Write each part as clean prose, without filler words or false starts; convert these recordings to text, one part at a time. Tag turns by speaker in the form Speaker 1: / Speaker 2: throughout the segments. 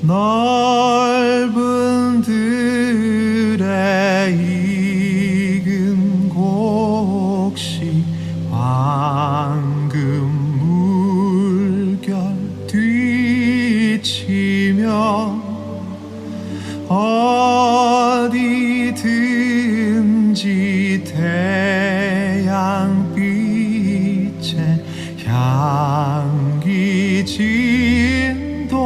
Speaker 1: 넓은 들에 익은 곡식 황금 물결 뒤치며 어디든지 태양빛에 향기 진동하도다.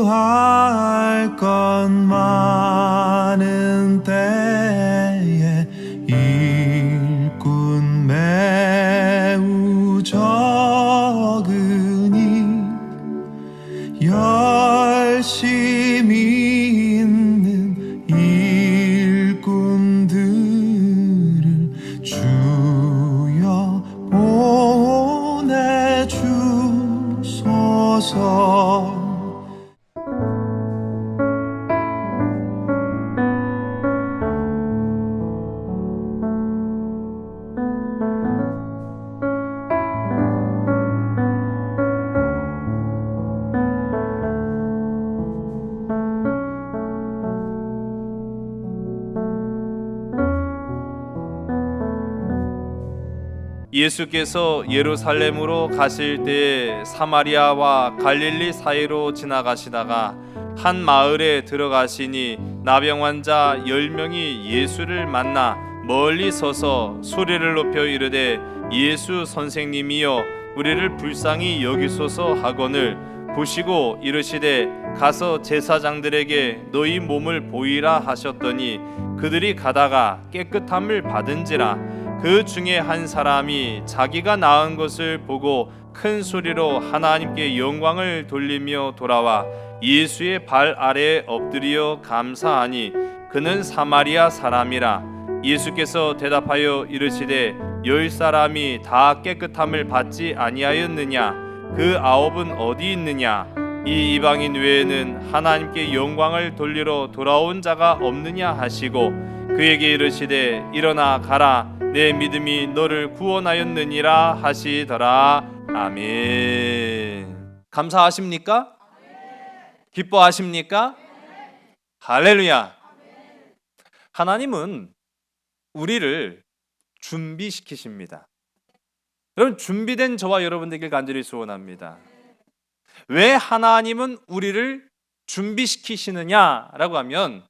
Speaker 1: 추수할 것 많은 때에 일꾼 매우 적으니 열심히 있는 일꾼들을 주여 보내주소서.
Speaker 2: 예수께서 예루살렘으로 가실 때에 사마리아와 갈릴리 사이로 지나가시다가 한 마을에 들어가시니 나병 환자 10명이 예수를 만나 멀리 서서 소리를 높여 이르되 예수 선생님이여 우리를 불쌍히 여기소서 하거늘 보시고 이르시되 가서 제사장들에게 너희 몸을 보이라 하셨더니 그들이 가다가 깨끗함을 받은지라. 그 중에 한 사람이 자기가 나은 것을 보고 큰 소리로 하나님께 영광을 돌리며 돌아와 예수의 발 아래에 엎드려 감사하니 그는 사마리아 사람이라. 예수께서 대답하여 이르시되 10사람이 다 깨끗함을 받지 아니하였느냐? 그 9은 어디 있느냐? 이 이방인 외에는 하나님께 영광을 돌리러 돌아온 자가 없느냐 하시고 그에게 이르시되 일어나 가라 내 믿음이 너를 구원하였느니라 하시더라. 아멘. 감사하십니까? 기뻐하십니까? 할렐루야. 하나님은 우리를 준비시키십니다. 여러분, 준비된 저와 여러분 되길 간절히 소원합니다. 왜 하나님은 우리를 준비시키시느냐라고 하면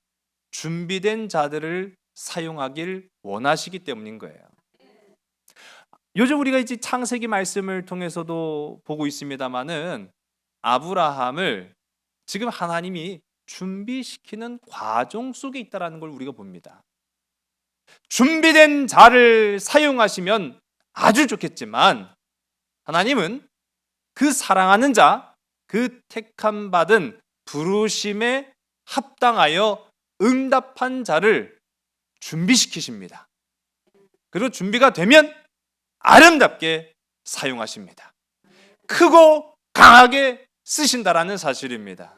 Speaker 2: 준비된 자들을 사용하길 원하시기 때문인 거예요. 요즘 우리가 이제 창세기 말씀을 통해서도 보고 있습니다만은 아브라함을 지금 하나님이 준비시키는 과정 속에 있다라는 걸 우리가 봅니다. 준비된 자를 사용하시면 아주 좋겠지만 하나님은 그 사랑하는 자, 그 택함 받은 부르심에 합당하여 응답한 자를 준비시키십니다. 그리고 준비가 되면 아름답게 사용하십니다. 크고 강하게 쓰신다라는 사실입니다.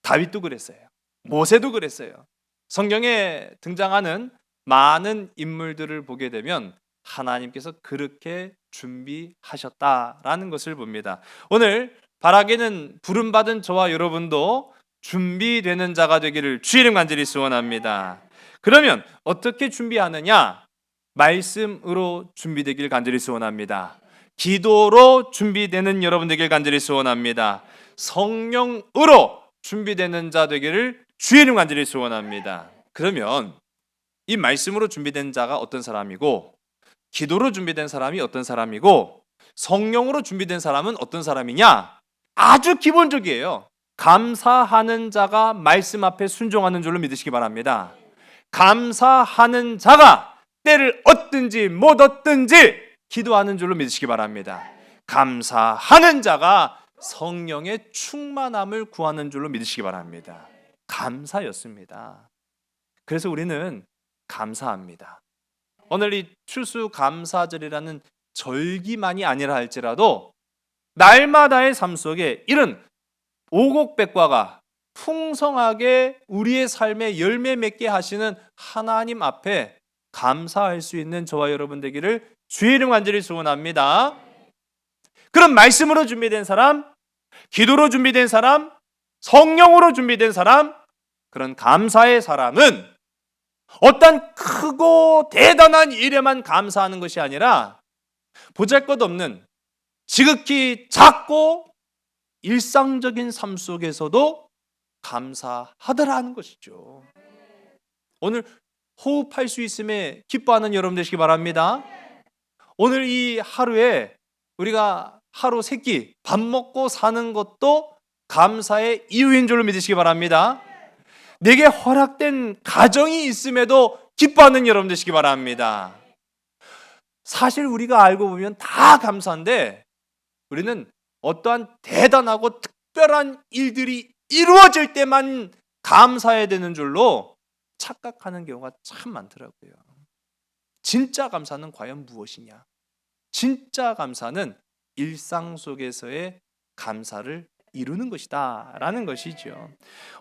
Speaker 2: 다윗도 그랬어요. 모세도 그랬어요. 성경에 등장하는 많은 인물들을 보게 되면 하나님께서 그렇게 준비하셨다라는 것을 봅니다. 오늘 바라기는 부름받은 저와 여러분도 준비되는 자가 되기를 주의 이름 간절히 소원합니다. 그러면 어떻게 준비하느냐? 말씀으로 준비되길 간절히 소원합니다. 기도로 준비되는 여러분 되길 간절히 소원합니다. 성령으로 준비되는 자 되기를 주의 이름 간절히 소원합니다. 그러면 이 말씀으로 준비된 자가 어떤 사람이고, 기도로 준비된 사람이 어떤 사람이고, 성령으로 준비된 사람은 어떤 사람이냐? 아주 기본적이에요. 감사하는 자가 말씀 앞에 순종하는 줄로 믿으시기 바랍니다. 감사하는 자가 때를 얻든지 못 얻든지 기도하는 줄로 믿으시기 바랍니다. 감사하는 자가 성령의 충만함을 구하는 줄로 믿으시기 바랍니다. 감사였습니다. 그래서 우리는 감사합니다. 오늘 이 추수감사절이라는 절기만이 아니라 할지라도 날마다의 삶 속에 이런 오곡백과가 풍성하게 우리의 삶에 열매 맺게 하시는 하나님 앞에 감사할 수 있는 저와 여러분 되기를 주의 이름 간절히 소원합니다. 그럼 말씀으로 준비된 사람, 기도로 준비된 사람, 성령으로 준비된 사람, 그런 감사의 사람은 어떤 크고 대단한 일에만 감사하는 것이 아니라 보잘것없는 지극히 작고 일상적인 삶 속에서도 감사하더라는 것이죠. 오늘 호흡할 수 있음에 기뻐하는 여러분 되시기 바랍니다. 오늘 이 하루에 우리가 하루 세 끼 밥 먹고 사는 것도 감사의 이유인 줄로 믿으시기 바랍니다. 내게 허락된 가정이 있음에도 기뻐하는 여러분 되시기 바랍니다. 사실 우리가 알고 보면 다 감사한데 우리는 어떠한 대단하고 특별한 일들이 이루어질 때만 감사해야 되는 줄로 착각하는 경우가 참 많더라고요. 진짜 감사는 과연 무엇이냐? 진짜 감사는 일상 속에서의 감사를 이루는 것이다 라는 것이죠.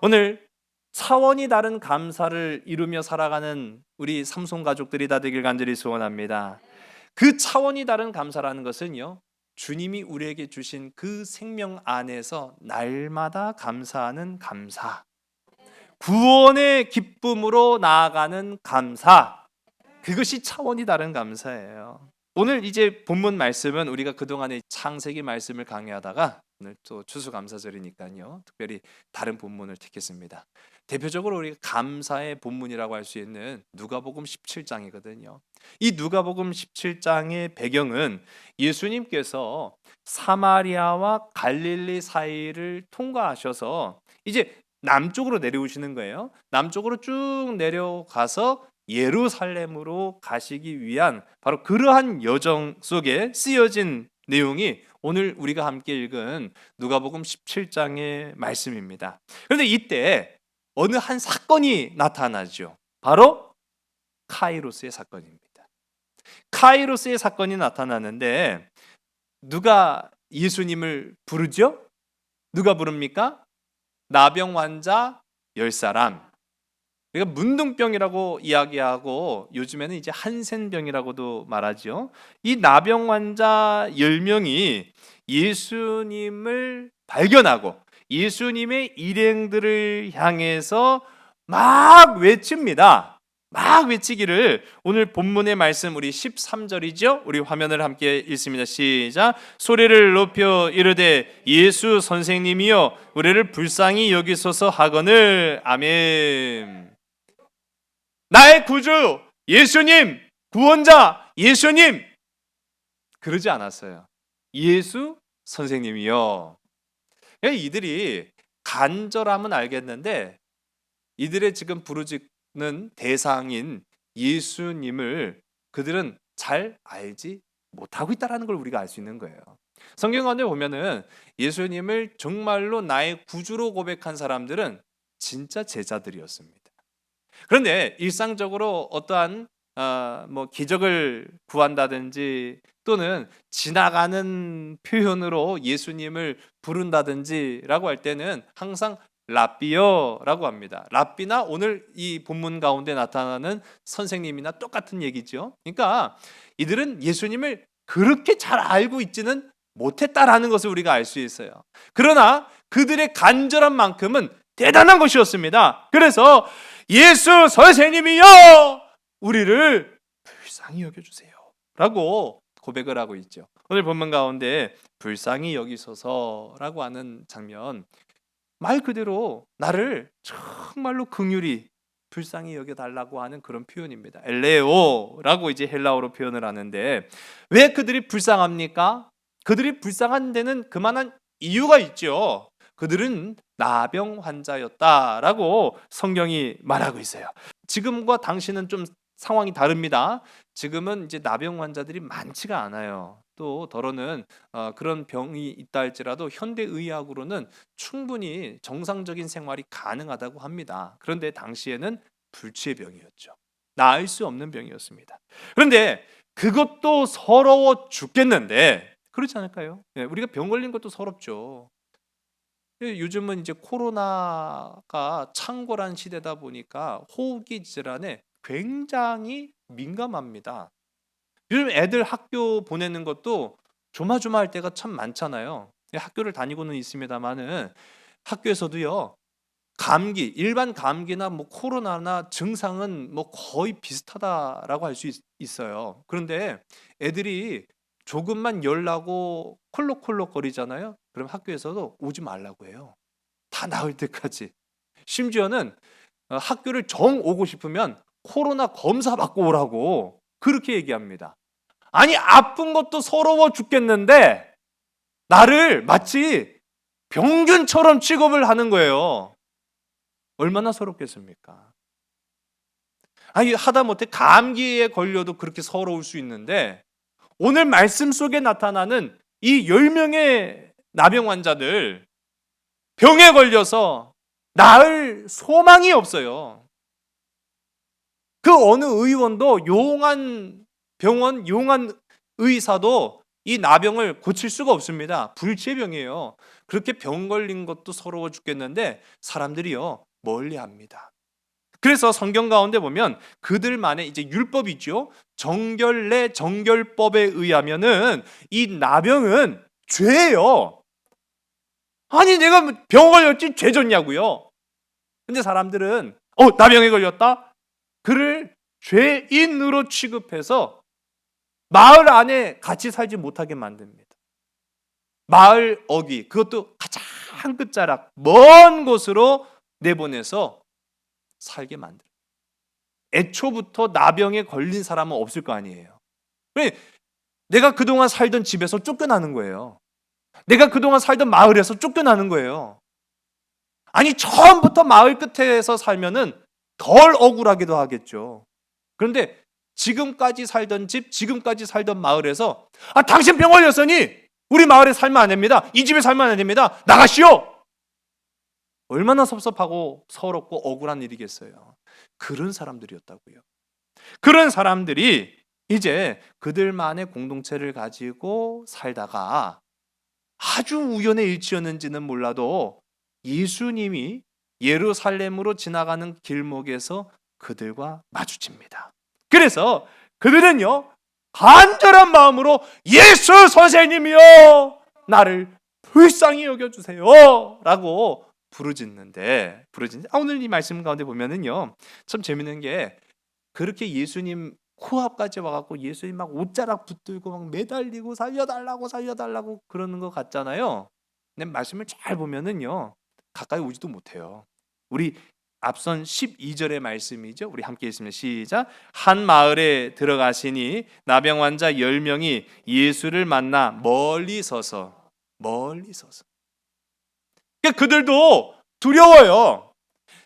Speaker 2: 오늘 차원이 다른 감사를 이루며 살아가는 우리 삼손 가족들이 다 되길 간절히 소원합니다. 그 차원이 다른 감사라는 것은요, 주님이 우리에게 주신 그 생명 안에서 날마다 감사하는 감사, 구원의 기쁨으로 나아가는 감사, 그것이 차원이 다른 감사예요. 오늘 이제 본문 말씀은 우리가 그동안에 창세기 말씀을 강의하다가 오늘 또 추수감사절이니까요, 특별히 다른 본문을 택했습니다. 대표적으로 우리가 감사의 본문이라고 할 수 있는 누가복음 17장이거든요. 이 누가복음 17장의 배경은 예수님께서 사마리아와 갈릴리 사이를 통과하셔서 이제 남쪽으로 내려오시는 거예요. 남쪽으로 쭉 내려가서 예루살렘으로 가시기 위한 바로 그러한 여정 속에 쓰여진 내용이 오늘 우리가 함께 읽은 누가복음 17장의 말씀입니다. 그런데 이때 어느 한 사건이 나타나죠. 바로 카이로스의 사건입니다. 카이로스의 사건이 나타나는데 누가 예수님을 부르죠? 누가 부릅니까? 나병 환자 10사람. 우리가 문둥병이라고 이야기하고 요즘에는 이제 한센병이라고도 말하죠. 이 나병 환자 10명이 예수님을 발견하고 예수님의 일행들을 향해서 막 외칩니다. 막 외치기를 오늘 본문의 말씀 우리 13절이죠. 우리 화면을 함께 읽습니다. 시작. 소리를 높여 이르되 예수 선생님이여 우리를 불쌍히 여기소서 하거늘. 아멘. 나의 구주 예수님, 구원자 예수님, 그러지 않았어요. 예수 선생님이요. 이들이 간절함은 알겠는데 이들의 지금 부르짖는 대상인 예수님을 그들은 잘 알지 못하고 있다는 걸 우리가 알 수 있는 거예요. 성경 가운데 보면은 예수님을 정말로 나의 구주로 고백한 사람들은 진짜 제자들이었습니다. 그런데 일상적으로 어떠한 기적을 구한다든지 또는 지나가는 표현으로 예수님을 부른다든지라고 할 때는 항상 랍비여라고 합니다. 랍비나 오늘 이 본문 가운데 나타나는 선생님이나 똑같은 얘기죠. 그러니까 이들은 예수님을 그렇게 잘 알고 있지는 못했다라는 것을 우리가 알 수 있어요. 그러나 그들의 간절한 만큼은 대단한 것이었습니다. 그래서 예수 선생님이여 우리를 불쌍히 여겨주세요 라고 고백을 하고 있죠. 오늘 본문 가운데 불쌍히 여기소서라고 하는 장면, 말 그대로 나를 정말로 긍휼히 불쌍히 여겨달라고 하는 그런 표현입니다. 엘레오라고 이제 헬라어로 표현을 하는데 왜 그들이 불쌍합니까? 그들이 불쌍한 데는 그만한 이유가 있죠. 그들은 나병 환자였다라고 성경이 말하고 있어요. 지금과 당시는 좀 상황이 다릅니다. 지금은 이제 나병 환자들이 많지가 않아요. 또 더러는 그런 병이 있다 할지라도 현대의학으로는 충분히 정상적인 생활이 가능하다고 합니다. 그런데 당시에는 불치의 병이었죠. 나을 수 없는 병이었습니다. 그런데 그것도 서러워 죽겠는데 그렇지 않을까요? 우리가 병 걸린 것도 서럽죠. 요즘은 이제 코로나가 창궐한 시대다 보니까 호흡기 질환에 굉장히 민감합니다. 요즘 애들 학교 보내는 것도 조마조마할 때가 참 많잖아요. 학교를 다니고는 있습니다만은 학교에서도요. 감기, 일반 감기나 뭐 코로나나 증상은 뭐 거의 비슷하다라고 할 수 있어요. 그런데 애들이 조금만 열 나고 콜록콜록 거리잖아요. 그럼 학교에서도 오지 말라고 해요. 다 나을 때까지. 심지어는 학교를 정 오고 싶으면 코로나 검사 받고 오라고 그렇게 얘기합니다. 아니 아픈 것도 서러워 죽겠는데 나를 마치 병균처럼 취급을 하는 거예요. 얼마나 서럽겠습니까? 아니 하다못해 감기에 걸려도 그렇게 서러울 수 있는데 오늘 말씀 속에 나타나는 이 10명의 나병 환자들 병에 걸려서 나을 소망이 없어요. 그 어느 의원도 용한 병원, 용한 의사도 이 나병을 고칠 수가 없습니다. 불치병이에요. 그렇게 병 걸린 것도 서러워 죽겠는데 사람들이요 멀리합니다. 그래서 성경 가운데 보면 그들만의 이제 율법이죠. 정결례 정결법에 의하면은 이 나병은 죄예요. 아니 내가 병 걸렸지 죄 졌냐고요. 근데 사람들은 나병에 걸렸다. 그를 죄인으로 취급해서 마을 안에 같이 살지 못하게 만듭니다. 마을 어귀 그것도 가장 끝자락 먼 곳으로 내보내서 살게 만들어요. 애초부터 나병에 걸린 사람은 없을 거 아니에요. 내가 그동안 살던 집에서 쫓겨나는 거예요. 내가 그동안 살던 마을에서 쫓겨나는 거예요. 아니 처음부터 마을 끝에서 살면은 덜 억울하기도 하겠죠. 그런데 지금까지 살던 집, 지금까지 살던 마을에서 당신 병 걸렸으니 우리 마을에 살면 안 됩니다. 이 집에 살면 안 됩니다. 나가시오. 얼마나 섭섭하고 서럽고 억울한 일이겠어요. 그런 사람들이었다고요. 그런 사람들이 이제 그들만의 공동체를 가지고 살다가 아주 우연의 일치였는지는 몰라도 예수님이 예루살렘으로 지나가는 길목에서 그들과 마주칩니다. 그래서 그들은요 간절한 마음으로 예수 선생님이요 나를 불쌍히 여겨주세요 라고 부르짖는데 오늘 이 말씀 가운데 보면은요 참 재밌는 게 그렇게 예수님 코앞까지 와갖고 예수님 막 옷자락 붙들고 막 매달리고 살려달라고 그러는 것 같잖아요. 근데 말씀을 잘 보면은요 가까이 오지도 못해요. 우리 앞선 12절의 말씀이죠. 우리 함께 읽습니다. 시작. 한 마을에 들어가시니 나병 환자 10명이 예수를 만나 멀리 서서 그러니까 그들도 두려워요.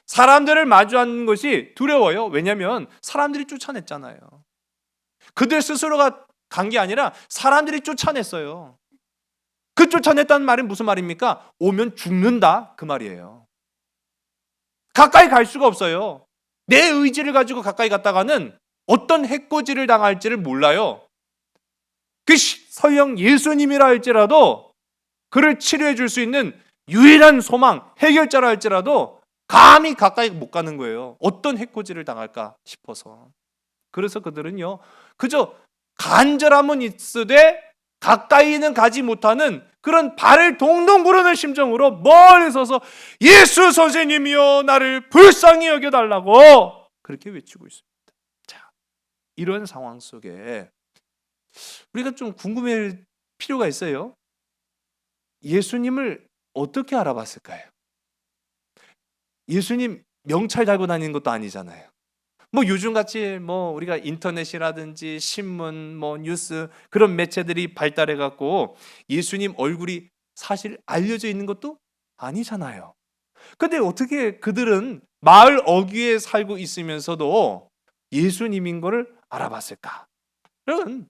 Speaker 2: 사람들을 마주하는 것이 두려워요. 왜냐하면 사람들이 쫓아냈잖아요. 그들 스스로가 간 게 아니라 사람들이 쫓아냈어요. 그 쫓아냈다는 말은 무슨 말입니까? 오면 죽는다 그 말이에요. 가까이 갈 수가 없어요. 내 의지를 가지고 가까이 갔다가는 어떤 해코지를 당할지를 몰라요. 그 설령 예수님이라 할지라도 그를 치료해 줄 수 있는 유일한 소망, 해결자라 할지라도 감히 가까이 못 가는 거예요. 어떤 해코지를 당할까 싶어서. 그래서 그들은요 그저 간절함은 있으되 가까이는 가지 못하는 그런 발을 동동 구르는 심정으로 멀리 서서 예수 선생님이여 나를 불쌍히 여겨달라고 그렇게 외치고 있습니다. 자, 이런 상황 속에 우리가 좀 궁금해할 필요가 있어요. 예수님을 어떻게 알아봤을까요? 예수님 명찰 달고 다니는 것도 아니잖아요. 뭐 요즘같이 뭐 우리가 인터넷이라든지 신문 뭐 뉴스 그런 매체들이 발달해 갖고 예수님 얼굴이 사실 알려져 있는 것도 아니잖아요. 근데 어떻게 그들은 마을 어귀에 살고 있으면서도 예수님인 거를 알아봤을까? 여러분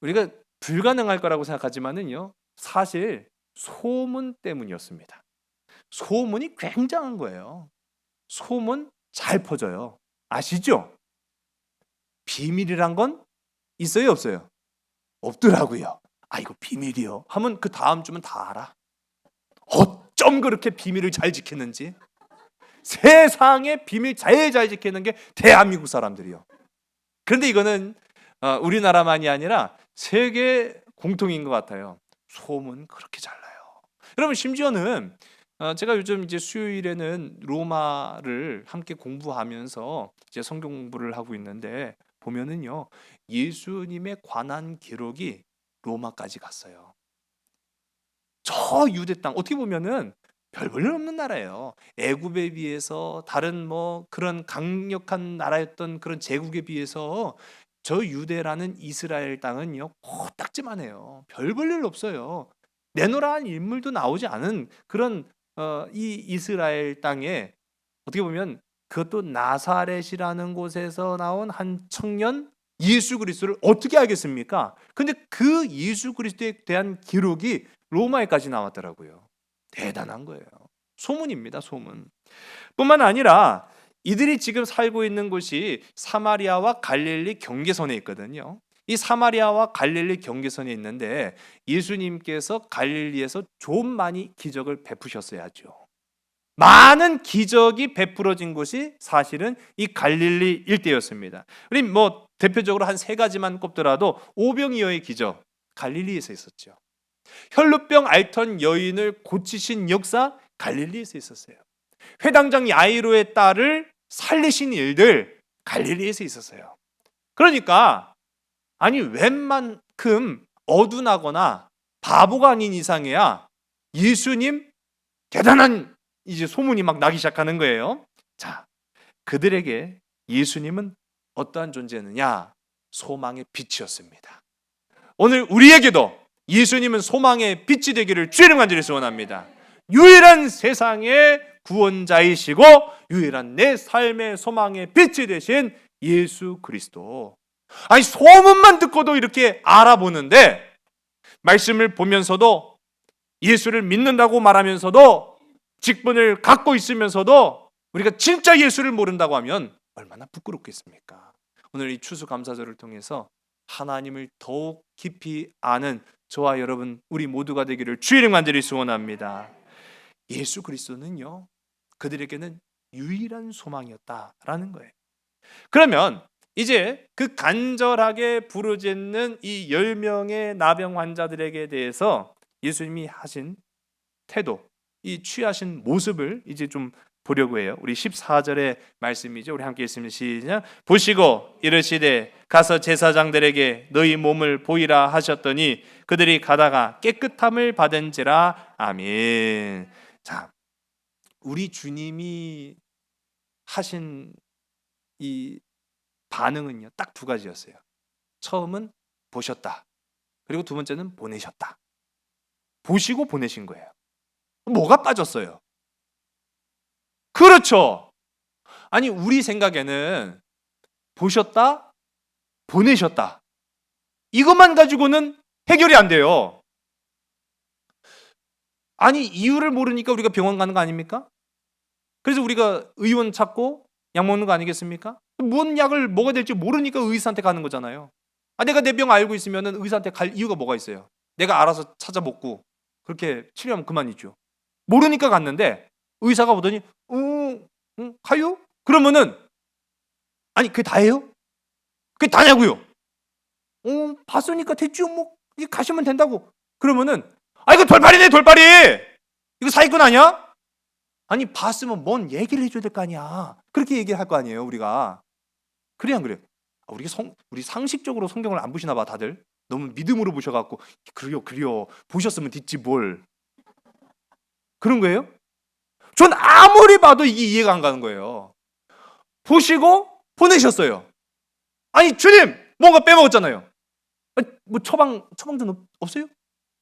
Speaker 2: 우리가 불가능할 거라고 생각하지만은요 사실 소문 때문이었습니다. 소문이 굉장한 거예요. 소문 잘 퍼져요. 아시죠? 비밀이란 건 있어요, 없어요? 없더라고요. 아, 이거 비밀이요 하면 그 다음 주면 다 알아. 어쩜 그렇게 비밀을 잘 지켰는지. 세상에 비밀 제일 잘 지키는 게 대한민국 사람들이요. 그런데 이거는 우리나라만이 아니라 세계 공통인 것 같아요. 소문 그렇게 잘 나요. 여러분, 심지어는 제가 요즘 이제 수요일에는 로마를 함께 공부하면서 이제 성경 공부를 하고 있는데, 보면은요, 예수님에 관한 기록이 로마까지 갔어요. 저 유대 땅, 어떻게 보면은 별 볼 일 없는 나라예요. 애굽에 비해서, 다른 뭐 그런 강력한 나라였던 그런 제국에 비해서 저 유대라는 이스라엘 땅은요, 코딱지만해요. 별 볼 일 없어요. 내노라 한 인물도 나오지 않은 그런 이 이스라엘 땅에, 어떻게 보면 그것도 나사렛이라는 곳에서 나온 한 청년 예수 그리스도를 어떻게 알겠습니까? 근데 그 예수 그리스도에 대한 기록이 로마에까지 나왔더라고요. 대단한 거예요. 소문입니다, 소문. 뿐만 아니라 이들이 지금 살고 있는 곳이 사마리아와 갈릴리 경계선에 있거든요. 이 사마리아와 갈릴리 경계선에 있는데 예수님께서 갈릴리에서 좀 많이 기적을 베푸셨어야죠. 많은 기적이 베풀어진 곳이 사실은 이 갈릴리 일대였습니다. 우리 뭐 대표적으로 한 세 가지만 꼽더라도 오병이어의 기적, 갈릴리에서 있었죠. 혈루병 앓던 여인을 고치신 역사, 갈릴리에서 있었어요. 회당장 야이로의 딸을 살리신 일들, 갈릴리에서 있었어요. 그러니까 아니, 웬만큼 어둔하거나 바보가 아닌 이상해야 예수님 대단한 이제 소문이 막 나기 시작하는 거예요. 자, 그들에게 예수님은 어떠한 존재느냐? 소망의 빛이었습니다. 오늘 우리에게도 예수님은 소망의 빛이 되기를 주의 이름 간절히 소원합니다. 유일한 세상의 구원자이시고 유일한 내 삶의 소망의 빛이 되신 예수 그리스도. 아니, 소문만 듣고도 이렇게 알아보는데, 말씀을 보면서도 예수를 믿는다고 말하면서도 직분을 갖고 있으면서도 우리가 진짜 예수를 모른다고 하면 얼마나 부끄럽겠습니까? 오늘 이 추수감사절을 통해서 하나님을 더욱 깊이 아는 저와 여러분, 우리 모두가 되기를 주의 이름 간절히 소원합니다. 예수 그리스도는요, 그들에게는 유일한 소망이었다라는 거예요. 그러면 이제 그 간절하게 부르짖는 이 10명의 나병 환자들에게 대해서 예수님이 하신 태도, 이 취하신 모습을 이제 좀 보려고 해요. 우리 14절의 말씀이죠. 우리 함께 읽습니다. 시작. 보시고 이르시되 가서 제사장들에게 너희 몸을 보이라 하셨더니 그들이 가다가 깨끗함을 받은지라. 아멘. 자, 우리 주님이 하신 이 반응은요, 딱 두 가지였어요. 처음은 보셨다. 그리고 두 번째는 보내셨다. 보시고 보내신 거예요. 뭐가 빠졌어요? 그렇죠. 아니, 우리 생각에는 보셨다, 보내셨다, 이것만 가지고는 해결이 안 돼요. 아니, 이유를 모르니까 우리가 병원 가는 거 아닙니까? 그래서 우리가 의원 찾고 약 먹는 거 아니겠습니까? 뭔 약을 먹어야 될지 모르니까 의사한테 가는 거잖아요. 내가 내 병 알고 있으면 의사한테 갈 이유가 뭐가 있어요? 내가 알아서 찾아 먹고 그렇게 치료하면 그만이죠. 모르니까 갔는데 의사가 보더니 가요? 그러면은 아니, 그게 다예요? 그게 다냐고요? 봤으니까 됐죠. 뭐 가시면 된다고. 그러면은 이거 돌팔이네, 돌팔이. 이거 사기꾼 아니야? 아니, 봤으면 뭔 얘기를 해줘야 될 거 아니야. 그렇게 얘기할 거 아니에요, 우리가. 그래, 안 그래요? 우리 상식적으로 성경을 안 보시나 봐, 다들. 너무 믿음으로 보셔갖고 그래요 보셨으면 됐지 뭘. 그런 거예요? 전 아무리 봐도 이게 이해가 안 가는 거예요. 보시고 보내셨어요. 아니, 주님 뭔가 빼먹었잖아요. 뭐 처방전 없어요?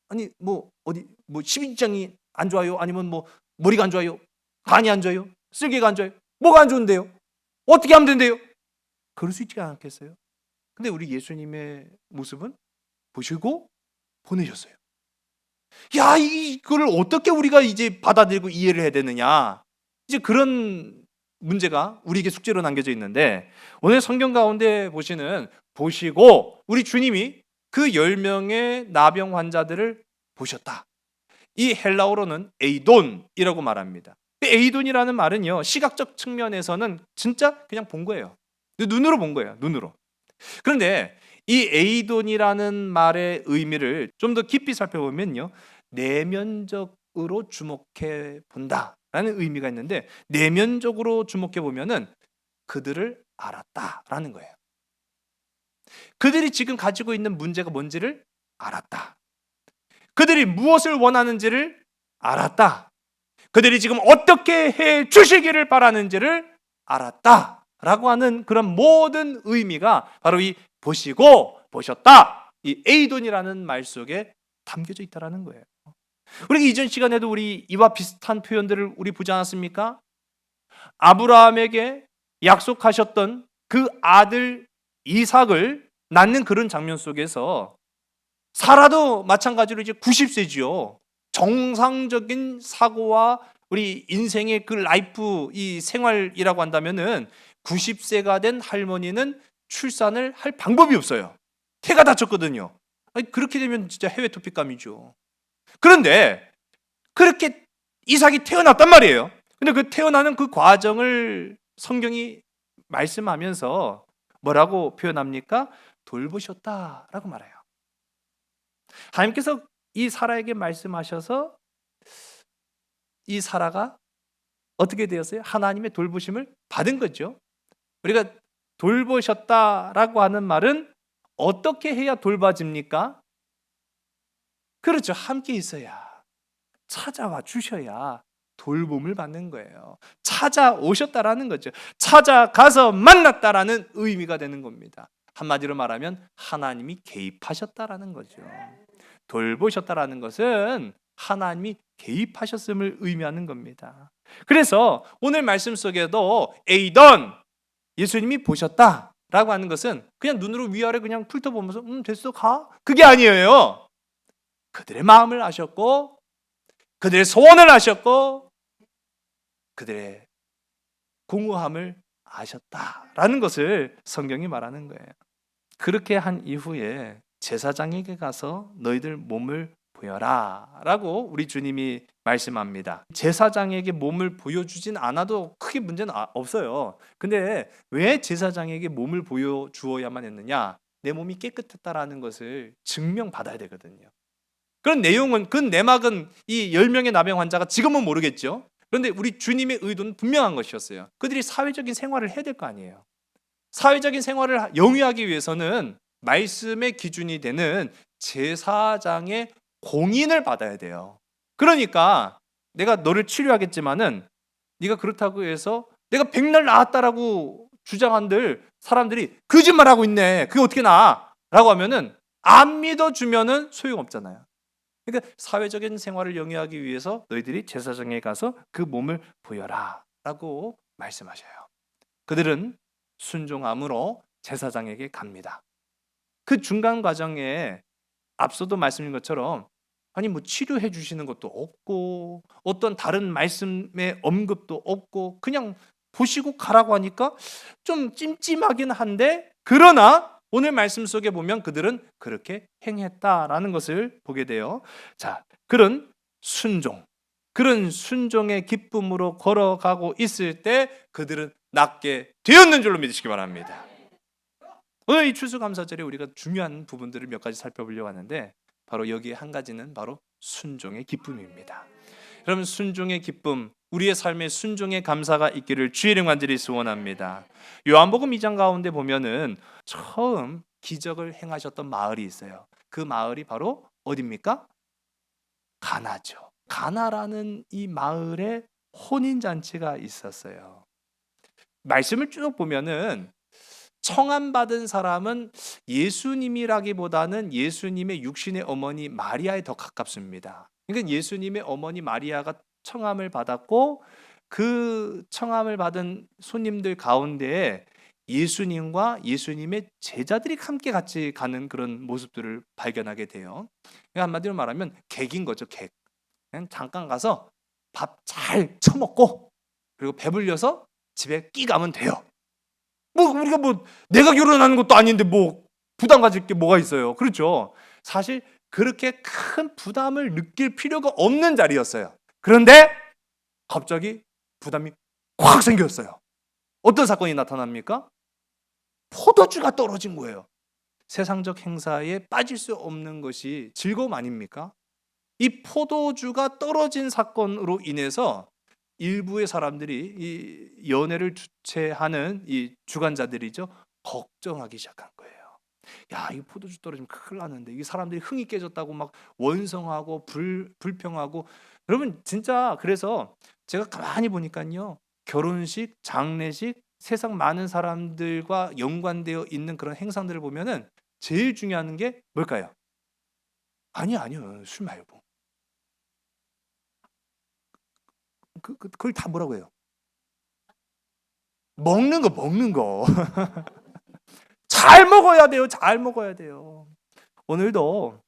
Speaker 2: 아니, 뭐 어디 뭐 십이장이 안 좋아요? 아니면 뭐 머리가 안 좋아요? 간이 안 좋아요? 쓸개가 안 좋아요? 뭐가 안 좋은데요? 어떻게 하면 된대요? 그럴 수 있지 않겠어요? 근데 우리 예수님의 모습은 보시고 보내셨어요. 야, 이걸 어떻게 우리가 이제 받아들이고 이해를 해야 되느냐? 이제 그런 문제가 우리에게 숙제로 남겨져 있는데 오늘 성경 가운데 보시고 우리 주님이 그 10명의 나병 환자들을 보셨다. 이 헬라어로는 에이돈이라고 말합니다. 에이돈이라는 말은요, 시각적 측면에서는 진짜 그냥 본 거예요. 눈으로 본 거예요. 눈으로. 그런데 이 에이돈이라는 말의 의미를 좀 더 깊이 살펴보면요, 내면적으로 주목해 본다라는 의미가 있는데, 내면적으로 주목해 보면은 그들을 알았다라는 거예요. 그들이 지금 가지고 있는 문제가 뭔지를 알았다. 그들이 무엇을 원하는지를 알았다. 그들이 지금 어떻게 해 주시기를 바라는지를 알았다라고 하는 그런 모든 의미가 바로 이 보시고 보셨다, 이 에이돈이라는 말 속에 담겨져 있다라는 거예요. 우리 이전 시간에도 우리 이와 비슷한 표현들을 우리 보지 않았습니까? 아브라함에게 약속하셨던 그 아들 이삭을 낳는 그런 장면 속에서 사라도 마찬가지로 이제 90세지요. 정상적인 사고와 우리 인생의 그 라이프, 이 생활이라고 한다면은 90세가 된 할머니는 출산을 할 방법이 없어요. 태가 다쳤거든요. 아니, 그렇게 되면 진짜 해외 토픽감이죠. 그런데 그렇게 이삭이 태어났단 말이에요. 근데 그 태어나는 그 과정을 성경이 말씀하면서 뭐라고 표현합니까? 돌보셨다라고 말해요. 하나님께서 이 사라에게 말씀하셔서 이 사라가 어떻게 되었어요? 하나님의 돌보심을 받은 거죠. 우리가 돌보셨다라고 하는 말은 어떻게 해야 돌봐집니까? 그렇죠. 함께 있어야, 찾아와 주셔야 돌봄을 받는 거예요. 찾아오셨다라는 거죠. 찾아가서 만났다라는 의미가 되는 겁니다. 한마디로 말하면 하나님이 개입하셨다라는 거죠. 돌보셨다라는 것은 하나님이 개입하셨음을 의미하는 겁니다. 그래서 오늘 말씀 속에도 에이던, 예수님이 보셨다라고 하는 것은 그냥 눈으로 위아래 그냥 훑어보면서 됐어 가? 그게 아니에요. 그들의 마음을 아셨고, 그들의 소원을 아셨고, 그들의 공허함을 아셨다라는 것을 성경이 말하는 거예요. 그렇게 한 이후에 제사장에게 가서 너희들 몸을 보여라 라고 우리 주님이 말씀합니다. 제사장에게 몸을 보여주진 않아도 크게 문제는 없어요. 근데 왜 제사장에게 몸을 보여주어야만 했느냐? 내 몸이 깨끗했다라는 것을 증명받아야 되거든요. 그런 내용은, 그 내막은 이 10명의 나병 환자가 지금은 모르겠죠. 그런데 우리 주님의 의도는 분명한 것이었어요. 그들이 사회적인 생활을 해야 될 거 아니에요. 사회적인 생활을 영위하기 위해서는 말씀의 기준이 되는 제사장의 공인을 받아야 돼요. 그러니까 내가 너를 치료하겠지만은 네가 그렇다고 해서 내가 백날 나았다라고 주장한들 사람들이 거짓말하고 있네, 그게 어떻게 나아? 라고 하면은 안 믿어주면은 소용없잖아요. 그러니까 사회적인 생활을 영위하기 위해서 너희들이 제사장에 가서 그 몸을 보여라 라고 말씀하셔요. 그들은 순종함으로 제사장에게 갑니다. 그 중간 과정에 앞서도 말씀인 것처럼 아니 뭐 치료해 주시는 것도 없고 어떤 다른 말씀의 언급도 없고 그냥 보시고 가라고 하니까 좀 찜찜하긴 한데, 그러나 오늘 말씀 속에 보면 그들은 그렇게 행했다라는 것을 보게 돼요. 자, 그런 순종의 기쁨으로 걸어가고 있을 때 그들은 낫게 되었는 줄로 믿으시기 바랍니다. 오늘 이 추수감사절에 우리가 중요한 부분들을 몇 가지 살펴보려고 하는데 바로 여기에 한 가지는 바로 순종의 기쁨입니다. 여러분, 순종의 기쁨, 우리의 삶에 순종의 감사가 있기를 주의 이름 간절히 소원합니다. 요한복음 2장 가운데 보면은 처음 기적을 행하셨던 마을이 있어요. 그 마을이 바로 어디입니까? 가나죠. 가나라는 이 마을에 혼인잔치가 있었어요. 말씀을 쭉 보면은 청함받은 사람은 예수님이라기보다는 예수님의 육신의 어머니 마리아에 더 가깝습니다. 그러니까 예수님의 어머니 마리아가 청함을 받았고 그 청함을 받은 손님들 가운데에 예수님과 예수님의 제자들이 함께 같이 가는 그런 모습들을 발견하게 돼요. 그러니까 한마디로 말하면 객인 거죠, 객. 그냥 잠깐 가서 밥 잘 처먹고 그리고 배불려서 집에 끼 가면 돼요. 뭐 우리가 뭐 내가 결혼하는 것도 아닌데 뭐 부담 가질 게 뭐가 있어요. 그렇죠? 사실 그렇게 큰 부담을 느낄 필요가 없는 자리였어요. 그런데 갑자기 부담이 확 생겼어요. 어떤 사건이 나타납니까? 포도주가 떨어진 거예요. 세상적 행사에 빠질 수 없는 것이 즐거움 아닙니까? 이 포도주가 떨어진 사건으로 인해서 일부의 사람들이 이 연회를 주최하는 이 주관자들이죠. 걱정하기 시작한 거예요. 야, 이 포도주 떨어지면 큰일 나는데 이 사람들이 흥이 깨졌다고 막 원성하고 불평하고. 여러분 진짜 그래서 제가 가만히 보니까요. 결혼식, 장례식, 세상 많은 사람들과 연관되어 있는 그런 행사들을 보면은 제일 중요한 게 뭘까요? 아니요. 술 말고. 그걸 다 뭐라고 해요? 먹는 거. 잘 먹어야 돼요. 잘 먹어야 돼요. 오늘도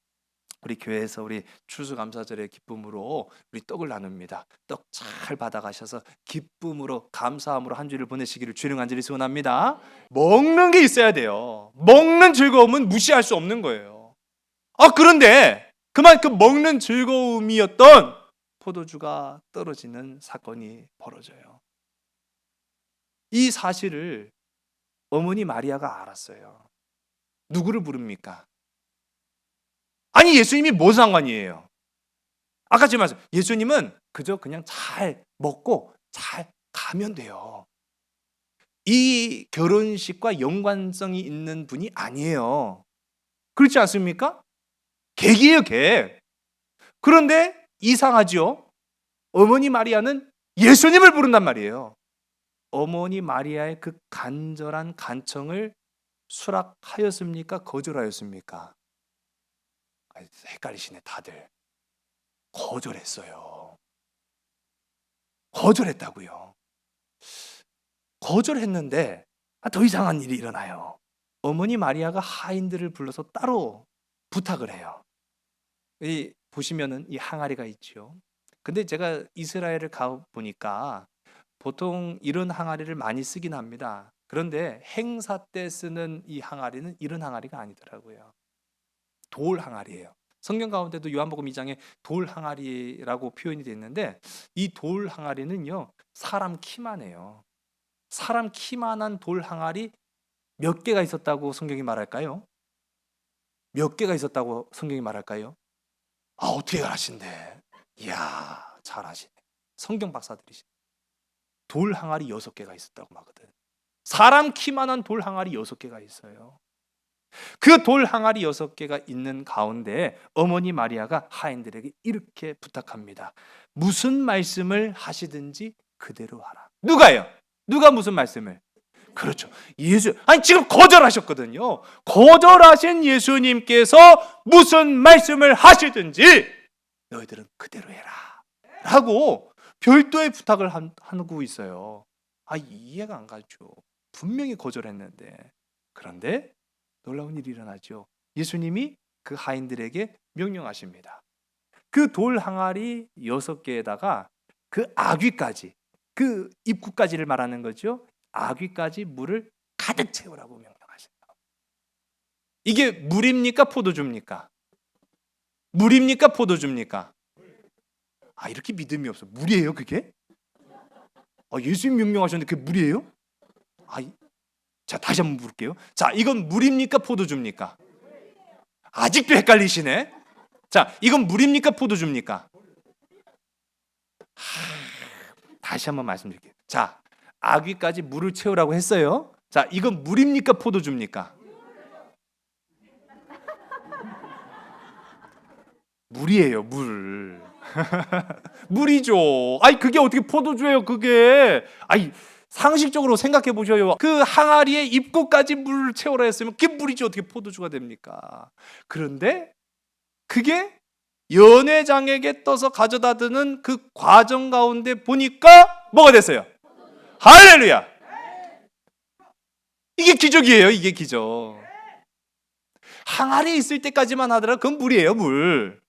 Speaker 2: 우리 교회에서 우리 추수감사절의 기쁨으로 우리 떡을 나눕니다. 떡 잘 받아가셔서 기쁨으로 감사함으로 한 주를 보내시기를 주님 간절히 소원합니다. 먹는 게 있어야 돼요. 먹는 즐거움은 무시할 수 없는 거예요. 그런데 그만큼 먹는 즐거움이었던 포도주가 떨어지는 사건이 벌어져요. 이 사실을 어머니 마리아가 알았어요. 누구를 부릅니까? 아니 예수님이 뭔 상관이에요? 아까 지금 말씀 예수님은 그저 그냥 잘 먹고 잘 가면 돼요. 이 결혼식과 연관성이 있는 분이 아니에요. 그렇지 않습니까? 객이에요, 객. 그런데 이상하죠? 어머니 마리아는 예수님을 부른단 말이에요. 어머니 마리아의 그 간절한 간청을 수락하였습니까? 거절하였습니까? 헷갈리시네 다들. 거절했어요. 거절했다고요. 거절했는데 더 이상한 일이 일어나요. 어머니 마리아가 하인들을 불러서 따로 부탁을 해요. 보시면은 이 항아리가 있죠. 근데 제가 이스라엘을 가 보니까 보통 이런 항아리를 많이 쓰긴 합니다. 그런데 행사 때 쓰는 이 항아리는 이런 항아리가 아니더라고요. 돌 항아리예요. 성경 가운데도 요한복음 2장에 돌 항아리라고 표현이 되어 있는데 이 돌 항아리는요. 사람 키만 해요. 사람 키만한 돌 항아리 몇 개가 있었다고 성경이 말할까요? 몇 개가 있었다고 성경이 말할까요? 어떻게 아신대? 이야, 잘 아시네. 성경 박사들이시네. 돌 항아리 6개가 있었다고 말거든. 사람 키만한 돌 항아리 6개가 있어요. 그 돌 항아리 6개가 있는 가운데 어머니 마리아가 하인들에게 이렇게 부탁합니다. 무슨 말씀을 하시든지 그대로 하라. 누가요? 누가 무슨 말씀을? 그렇죠. 아니 지금 거절하셨거든요. 거절하신 예수님께서 무슨 말씀을 하시든지 너희들은 그대로 해라. 라고 별도의 부탁을 하고 있어요. 이해가 안 가죠. 분명히 거절했는데. 그런데 놀라운 일이 일어나죠. 예수님이 그 하인들에게 명령하십니다. 그 돌 항아리 6개에다가 그 아귀까지, 그 입구까지를 말하는 거죠. 아귀까지 물을 가득 채우라고 명령하신다. 이게 물입니까? 포도주입니까? 물입니까? 포도주입니까? 이렇게 믿음이 없어. 물이에요, 그게? 예수님 명령하셨는데 그게 물이에요? 자, 다시 한번 물을게요. 자, 이건 물입니까? 포도주입니까? 아직도 헷갈리시네. 자, 이건 물입니까? 포도주입니까? 다시 한번 말씀드릴게요. 자, 아귀까지 물을 채우라고 했어요. 자, 이건 물입니까? 포도주입니까? 물이에요, 물. 물이죠. 그게 어떻게 포도주예요, 그게. 상식적으로 생각해 보셔요. 그 항아리의 입구까지 물을 채우라 했으면 그게 물이지 어떻게 포도주가 됩니까? 그런데 그게 연회장에게 떠서 가져다 드는 그 과정 가운데 보니까 뭐가 됐어요? 할렐루야! 이게 기적이에요, 이게 기적. 항아리에 있을 때까지만 하더라도 그건 물이에요, 물.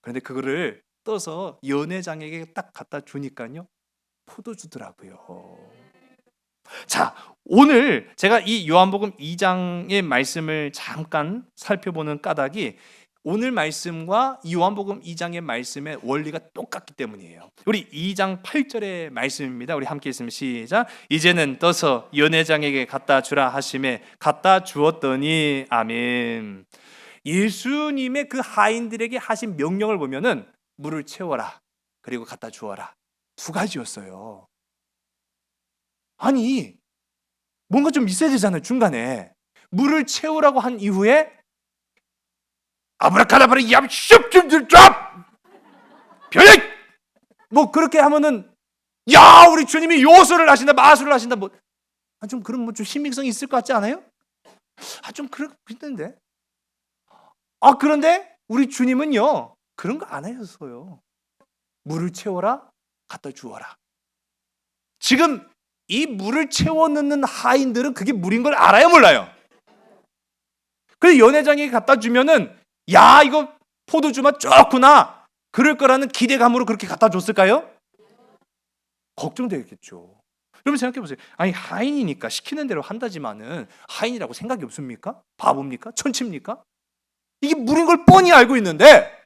Speaker 2: 그런데 그거를 떠서 연회장에게 딱 갖다 주니까요, 포도주더라고요. 자, 오늘 제가 이 요한복음 2장의 말씀을 잠깐 살펴보는 까닭이 오늘 말씀과 이 요한복음 2장의 말씀의 원리가 똑같기 때문이에요. 우리 2장 8절의 말씀입니다. 우리 함께 있으면 시작. 이제는 떠서 연회장에게 갖다 주라 하심에 갖다 주었더니 아멘. 예수님의 그 하인들에게 하신 명령을 보면은 물을 채워라 그리고 갖다 주어라 두 가지였어요. 아니 뭔가 좀 있어야 되잖아요. 중간에 물을 채우라고 한 이후에 아브라카다브라 얍슉 별이 뭐 그렇게 하면은 야 우리 주님이 요술을 하신다 마술을 하신다 뭐 좀 그런 뭐 좀 신빙성이 있을 것 같지 않아요? 좀 그런데 그런데 우리 주님은요 그런 거 안 하셨어요. 물을 채워라 갖다 주어라. 지금 이 물을 채워 넣는 하인들은 그게 물인 걸 알아요 몰라요? 그래서 연회장에게 갖다 주면은 야 이거 포도주 맛 좋구나 그럴 거라는 기대감으로 그렇게 갖다 줬을까요? 걱정되겠죠. 여러분 생각해 보세요. 아니 하인이니까 시키는 대로 한다지만은 하인이라고 생각이 없습니까? 바보입니까? 천치입니까? 이게 물인 걸 뻔히 알고 있는데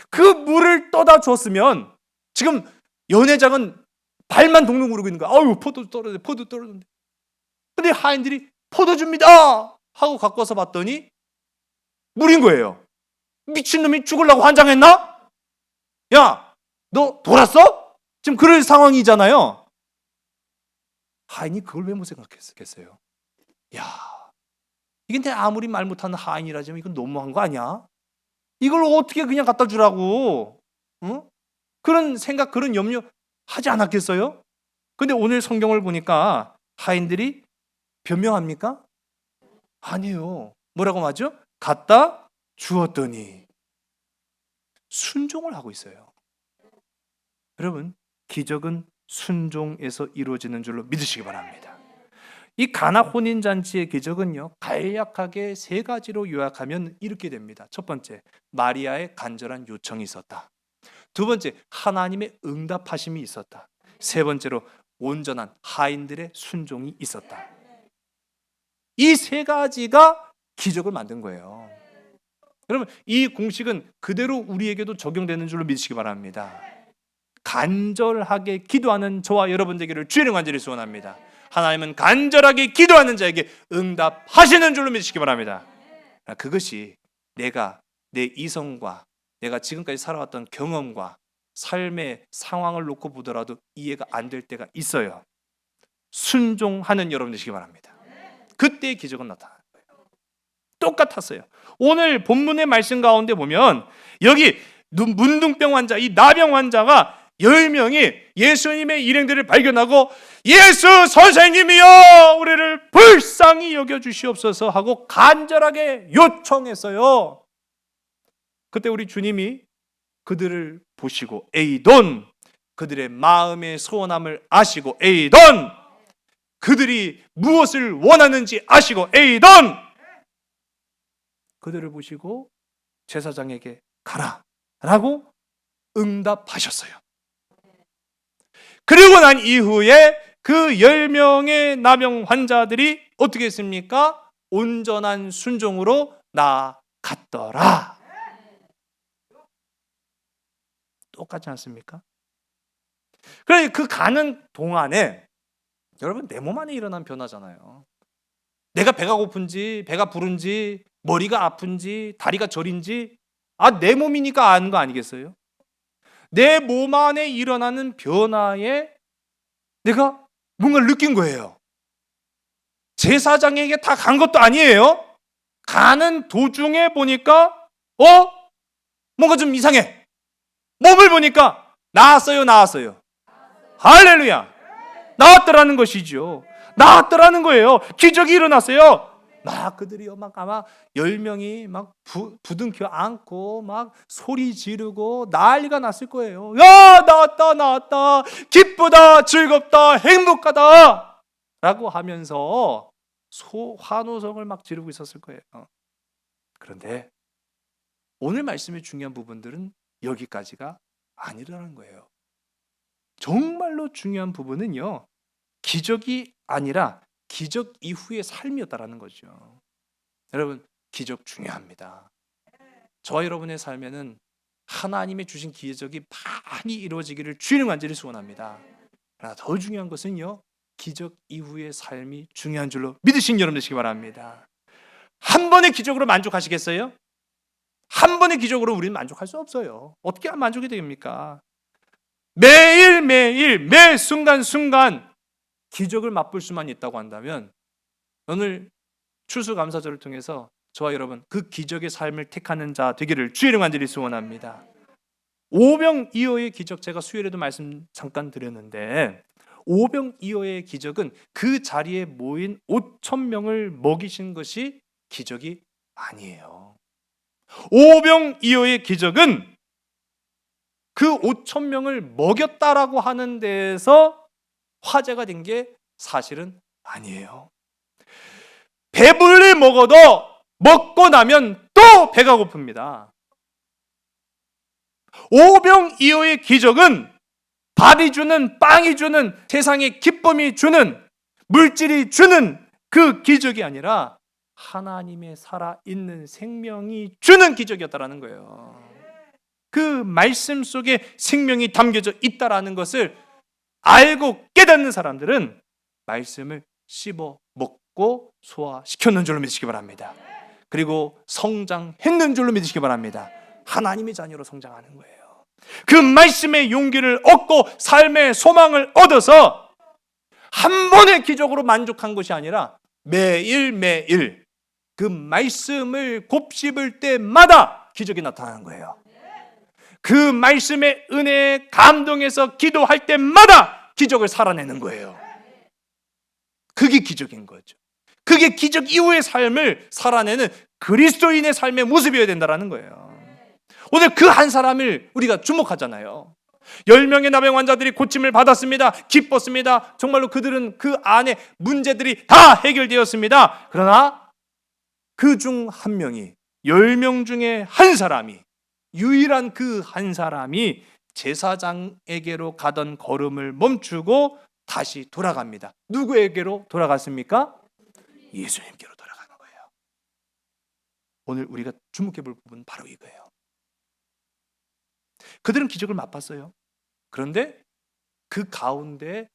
Speaker 2: 그 물을 떠다 줬으면 지금 연회장은 발만 동동 구르고 있는 거야. 아유 포도 떨어졌는데. 근데 하인들이 포도주입니다 하고 갖고 와서 봤더니 물인 거예요. 미친놈이 죽으려고 환장했나? 야, 너 돌았어? 지금 그럴 상황이잖아요. 하인이 그걸 왜 못 생각했겠어요? 야, 이게 내 아무리 말 못하는 하인이라지만 이건 너무한 거 아니야? 이걸 어떻게 그냥 갖다 주라고? 응? 그런 생각, 그런 염려 하지 않았겠어요? 근데 오늘 성경을 보니까 하인들이 변명합니까? 아니에요. 뭐라고 하죠? 갖다 주었더니 순종을 하고 있어요. 여러분, 기적은 순종에서 이루어지는 줄로 믿으시기 바랍니다. 이 가나 혼인잔치의 기적은요 간략하게 세 가지로 요약하면 이렇게 됩니다. 첫 번째, 마리아의 간절한 요청이 있었다. 두 번째, 하나님의 응답하심이 있었다. 세 번째로 온전한 하인들의 순종이 있었다. 이 세 가지가 기적을 만든 거예요. 여러분 이 공식은 그대로 우리에게도 적용되는 줄로 믿으시기 바랍니다. 간절하게 기도하는 저와 여러분 되기를 주의 간절히 소원합니다. 하나님은 간절하게 기도하는 자에게 응답하시는 줄로 믿으시기 바랍니다. 그것이 내가 내 이성과 내가 지금까지 살아왔던 경험과 삶의 상황을 놓고 보더라도 이해가 안 될 때가 있어요. 순종하는 여러분 되시기 바랍니다. 그때의 기적은 나타나는 거예요. 똑같았어요. 오늘 본문의 말씀 가운데 보면 여기 문둥병 환자, 이 나병 환자가 10명이 예수님의 일행들을 발견하고 예수 선생님이여 우리를 불쌍히 여겨주시옵소서 하고 간절하게 요청했어요. 그때 우리 주님이 그들을 보시고 에이돈, 그들의 마음의 소원함을 아시고 에이돈, 그들이 무엇을 원하는지 아시고 에이돈, 그들을 보시고 제사장에게 가라 라고 응답하셨어요. 그리고 난 이후에 그 10명의 나병 환자들이 어떻게 했습니까? 온전한 순종으로 나아갔더라. 똑같지 않습니까? 그래 그 가는 동안에 여러분 내 몸 안에 일어난 변화잖아요. 내가 배가 고픈지 배가 부른지 머리가 아픈지 다리가 저린지 내 몸이니까 아는 거 아니겠어요? 내 몸 안에 일어나는 변화에 내가 뭔가를 느낀 거예요. 제사장에게 다 간 것도 아니에요. 가는 도중에 보니까 뭔가 좀 이상해. 몸을 보니까 나았어요. 할렐루야. 나았더라는 것이죠. 나았더라는 거예요. 기적이 일어났어요. 막 그들이요 막 아마 10명이 막 부둥켜 안고 막 소리 지르고 난리가 났을 거예요. 야 나았다 기쁘다 즐겁다 행복하다 라고 하면서 환호성을 막 지르고 있었을 거예요. 그런데 오늘 말씀의 중요한 부분들은 여기까지가 아니라는 거예요. 정말로 중요한 부분은요 기적이 아니라 기적 이후의 삶이었다라는 거죠. 여러분, 기적 중요합니다. 저와 여러분의 삶에는 하나님의 주신 기적이 많이 이루어지기를 주의 이름 간절히 소원합니다. 그러나 더 중요한 것은요, 기적 이후의 삶이 중요한 줄로 믿으신 여러분 되시기 바랍니다. 한 번의 기적으로 만족하시겠어요? 한 번의 기적으로 우리는 만족할 수 없어요. 어떻게 만족이 됩니까? 매일매일 매 순간순간 기적을 맛볼 수만 있다고 한다면 오늘 추수감사절을 통해서 저와 여러분 그 기적의 삶을 택하는 자 되기를 주의 이름 간절히 소원합니다. 오병이어의 기적, 제가 수요일에도 말씀 잠깐 드렸는데 오병이어의 기적은 그 자리에 모인 5천 명을 먹이신 것이 기적이 아니에요. 오병이어의 기적은 그 5천 명을 먹였다라고 하는 데에서 화제가 된 게 사실은 아니에요. 배불리 먹어도 먹고 나면 또 배가 고픕니다. 오병이어의 기적은 밥이 주는, 빵이 주는, 세상의 기쁨이 주는, 물질이 주는 그 기적이 아니라 하나님의 살아있는 생명이 주는 기적이었다라는 거예요. 그 말씀 속에 생명이 담겨져 있다라는 것을 알고 깨닫는 사람들은 말씀을 씹어 먹고 소화시켰는 줄로 믿으시기 바랍니다. 그리고 성장했는 줄로 믿으시기 바랍니다. 하나님의 자녀로 성장하는 거예요. 그 말씀의 용기를 얻고 삶의 소망을 얻어서 한 번의 기적으로 만족한 것이 아니라 매일매일 그 말씀을 곱씹을 때마다 기적이 나타나는 거예요. 그 말씀의 은혜에 감동해서 기도할 때마다 기적을 살아내는 거예요. 그게 기적인 거죠. 그게 기적 이후의 삶을 살아내는 그리스도인의 삶의 모습이어야 된다는 거예요. 오늘 그 한 사람을 우리가 주목하잖아요. 10명의 나병 환자들이 고침을 받았습니다. 기뻤습니다. 정말로 그들은 그 안에 문제들이 다 해결되었습니다. 그러나 그 중 한 명이, 10명 중에 한 사람이, 유일한 그 한 사람이 제사장에게로 가던 걸음을 멈추고 다시 돌아갑니다. 누구에게로 돌아갔습니까? 예수님께로 돌아가는 거예요. 오늘 우리가 주목해 볼 부분은 바로 이거예요. 그들은 기적을 맛봤어요. 그런데 그 가운데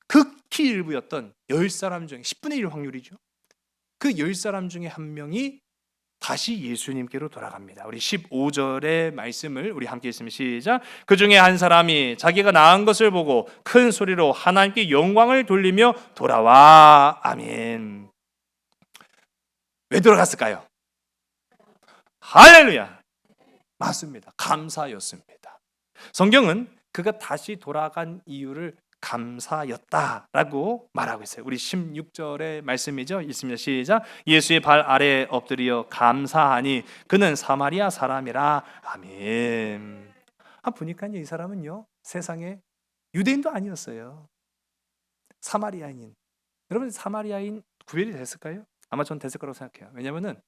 Speaker 2: 극히 일부였던 10사람 중에 10분의 1 확률이죠. 그 10사람 중에 한 명이 다시 예수님께로 돌아갑니다. 우리 15절의 말씀을 우리 함께 있으면 시작. 그 중에 한 사람이 자기가 나은 것을 보고 큰 소리로 하나님께 영광을 돌리며 돌아와. 아멘. 왜 돌아갔을까요? 할렐루야. 맞습니다. 감사였습니다. 성경은 그가 다시 돌아간 이유를 감사였다라고 말하고 있어요. 우리 16절의 말씀이죠. 있습니다. 시작. 예수의 발 아래에 엎드려 감사하니 그는 사마리아 사람이라. 아멘. 보니까요, 이 사람은요, 세상에 유대인도 아니었어요. 사마리아인. 여러분, 사마리아인 구별이 됐을까요? 아마 전 됐을 거라고 생각해요. 왜냐하면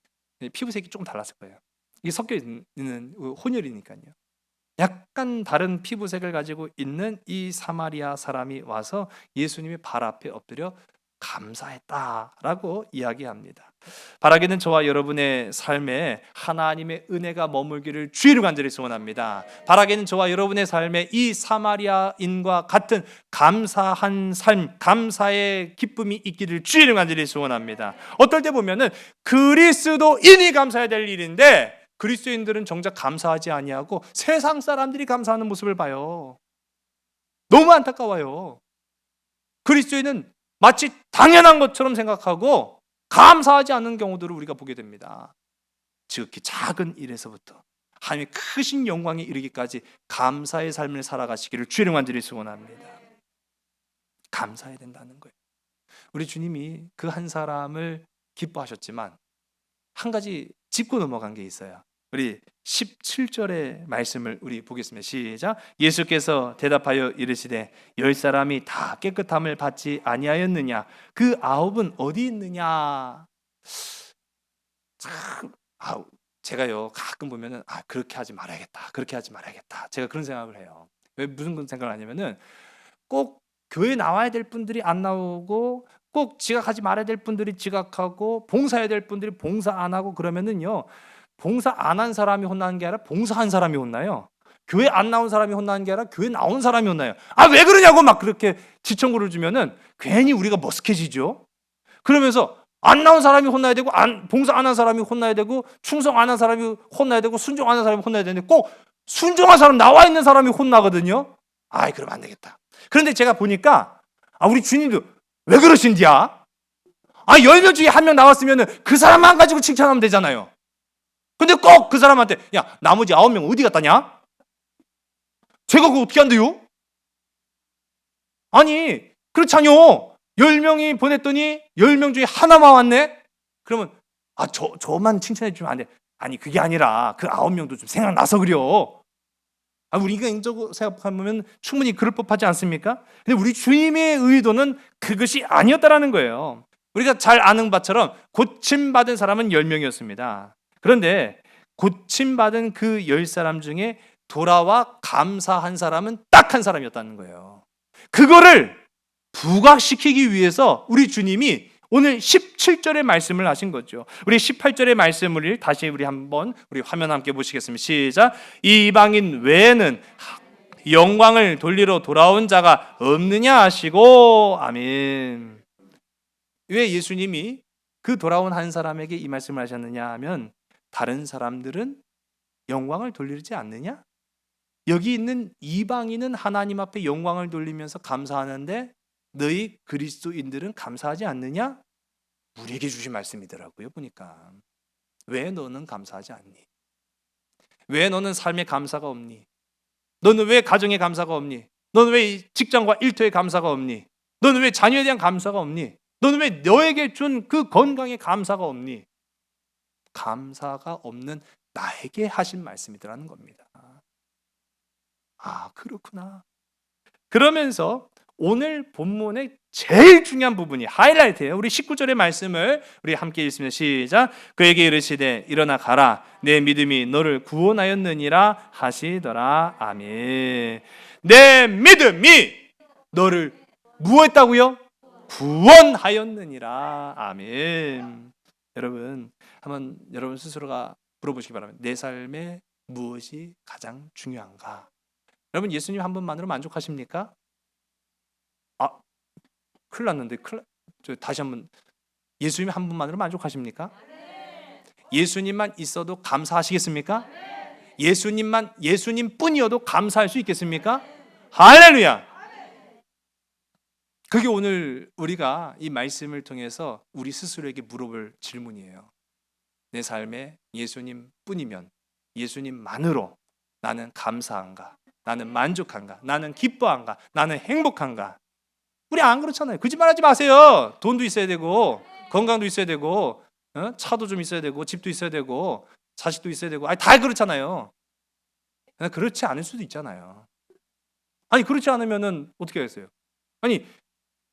Speaker 2: 피부색이 조금 달랐을 거예요. 이게 섞여 있는 혼혈이니까요. 약간 다른 피부색을 가지고 있는 이 사마리아 사람이 와서 예수님의 발 앞에 엎드려 감사했다라고 이야기합니다. 바라기는 저와 여러분의 삶에 하나님의 은혜가 머물기를 주의로 간절히 소원합니다. 바라기는 저와 여러분의 삶에 이 사마리아인과 같은 감사한 삶, 감사의 기쁨이 있기를 주의로 간절히 소원합니다. 어떨 때 보면은 그리스도인이 감사해야 될 일인데 그리스도인들은 정작 감사하지 아니하고 세상 사람들이 감사하는 모습을 봐요. 너무 안타까워요. 그리스도인은 마치 당연한 것처럼 생각하고 감사하지 않는 경우들을 우리가 보게 됩니다. 지극히 작은 일에서부터 하나님의 크신 영광에 이르기까지 감사의 삶을 살아가시기를 주의 간절히 소원합니다. 감사해야 된다는 거예요. 우리 주님이 그 한 사람을 기뻐하셨지만 한 가지 짚고 넘어간 게 있어요. 우리 17절의 말씀을 우리 보겠습니다. 시작. 예수께서 대답하여 이르시되 10사람이 다 깨끗함을 받지 아니하였느냐? 그 9은 어디 있느냐? 참, 제가요 가끔 보면은 그렇게 하지 말아야겠다, 그렇게 하지 말아야겠다. 제가 그런 생각을 해요. 왜 무슨 그런 생각을 하냐면은 꼭 교회 나와야 될 분들이 안 나오고 꼭 지각하지 말아야 될 분들이 지각하고 봉사해야 될 분들이 봉사 안 하고 그러면은요, 봉사 안 한 사람이 혼나는 게 아니라 봉사한 사람이 혼나요. 교회 안 나온 사람이 혼나는 게 아니라 교회 나온 사람이 혼나요. 아, 왜 그러냐고 막 그렇게 지청구를 주면은 괜히 우리가 머쓱해지죠. 그러면서 안 나온 사람이 혼나야 되고 봉사 안 한 사람이 혼나야 되고 충성 안 한 사람이 혼나야 되고 순종 안 한 사람이 혼나야 되는데 꼭 순종한 사람 나와 있는 사람이 혼나거든요. 아이, 그러면 안 되겠다. 그런데 제가 보니까 우리 주님도 왜 그러신디야? 10명 중에 한 명 나왔으면 그 사람만 가지고 칭찬하면 되잖아요. 근데 꼭 그 사람한테 야, 나머지 9명 어디 갔다냐? 제가 그거 어떻게 한대요? 아니, 그렇잖요. 10명이 보냈더니 10명 중에 하나만 왔네? 그러면 저만 칭찬해 주면 안 돼. 아니, 그게 아니라 그 9명도 좀 생각나서 그려. 우리가 인적으로 생각하면 충분히 그럴 법하지 않습니까? 근데 우리 주님의 의도는 그것이 아니었다라는 거예요. 우리가 잘 아는 바처럼 고침받은 사람은 10명이었습니다. 그런데 고침받은 그 10사람 중에 돌아와 감사한 사람은 딱 한 사람이었다는 거예요. 그거를 부각시키기 위해서 우리 주님이 오늘 17절의 말씀을 하신 거죠. 우리 18절의 말씀을 다시 우리 한번 우리 화면 함께 보시겠습니다. 시작. 이방인 외에는 영광을 돌리러 돌아온 자가 없느냐 하시고 아멘. 왜 예수님이 그 돌아온 한 사람에게 이 말씀을 하셨느냐 하면 다른 사람들은 영광을 돌리지 않느냐? 여기 있는 이방인은 하나님 앞에 영광을 돌리면서 감사하는데 너희 그리스도인들은 감사하지 않느냐? 우리에게 주신 말씀이더라고요. 보니까 왜 너는 감사하지 않니? 왜 너는 삶에 감사가 없니? 너는 왜 가정에 감사가 없니? 너는 왜 직장과 일터에 감사가 없니? 너는 왜 자녀에 대한 감사가 없니? 너는 왜 너에게 준 그 건강에 감사가 없니? 감사가 없는 나에게 하신 말씀이더라는 겁니다. 그렇구나. 그러면서 오늘 본문의 제일 중요한 부분이 하이라이트예요. 우리 19절의 말씀을 우리 함께 읽습니다. 시작. 그에게 이르시되 일어나 가라. 내 믿음이 너를 구원하였느니라 하시더라. 아멘. 내 믿음이 너를 무엇했다고요? 구원하였느니라. 아멘. 여러분, 한번 여러분 스스로가 물어보시기 바랍니다. 내 삶에 무엇이 가장 중요한가? 여러분, 예수님 한 분만으로 만족하십니까? 큰일 났는데 다시 한번, 예수님 한 분만으로 만족하십니까? 예수님만 있어도 감사하시겠습니까? 예수님뿐이어도 감사할 수 있겠습니까? 할렐루야! 그게 오늘 우리가 이 말씀을 통해서 우리 스스로에게 물어볼 질문이에요. 내 삶에 예수님뿐이면, 예수님만으로 나는 감사한가? 나는 만족한가? 나는 기뻐한가? 나는 행복한가? 우리 안 그렇잖아요. 거짓말하지 마세요. 돈도 있어야 되고 건강도 있어야 되고 차도 좀 있어야 되고 집도 있어야 되고 자식도 있어야 되고 다 그렇잖아요. 그렇지 않을 수도 있잖아요. 그렇지 않으면은 어떻게 하겠어요?